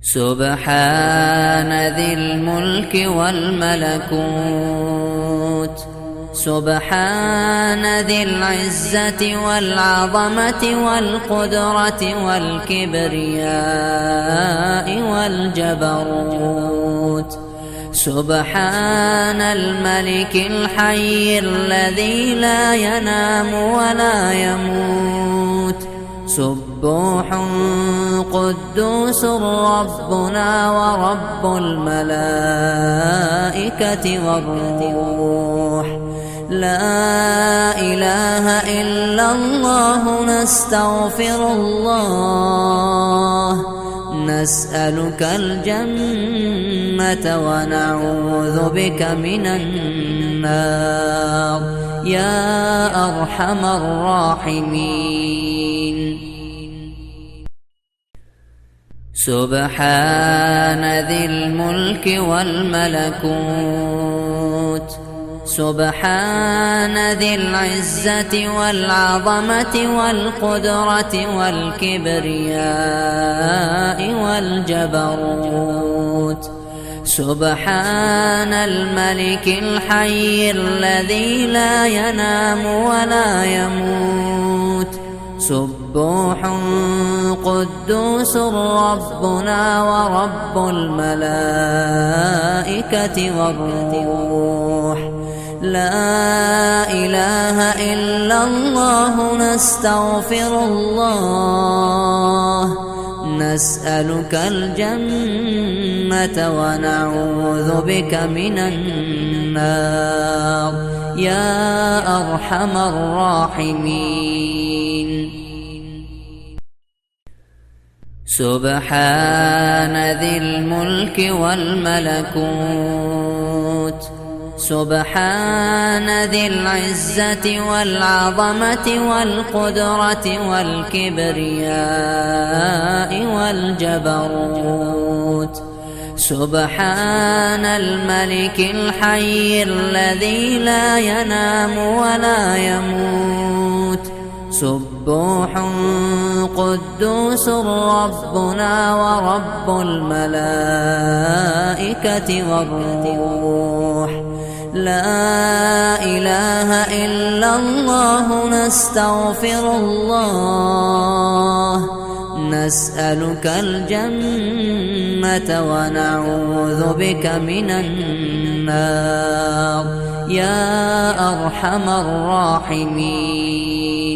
سبحان ذي الملك والملكوت، سبحان ذي العزة والعظمة والقدرة والكبرياء والجبروت. سبحان الملك الحي الذي لا ينام ولا يموت، سبوح قدوس ربنا ورب الملائكة والروح. لا إله إلا الله، نستغفر الله، نسألك الجنة ونعوذ بك من النار يا أرحم الراحمين. سبحان ذي الملك والملكوت، سبحان ذي العزة والعظمة والقدرة والكبرياء والجبروت. سبحان الملك الحي الذي لا ينام ولا يموت، سبوح قدوس ربنا ورب الملائكة والروح. لا إله إلا الله، نستغفر الله، نسألك الجنة ونعوذ بك من النار يا أرحم الراحمين. سبحان ذي الملك والملكوت، سبحان ذي العزة والعظمة والقدرة والكبرياء والجبروت. سبحان الملك الحي الذي لا ينام ولا يموت، سبوح قدوس ربنا ورب الملائكة والروح. لا إله إلا الله، نستغفر الله، نسألك الجنة ونعوذ بك من النار يا أرحم الراحمين.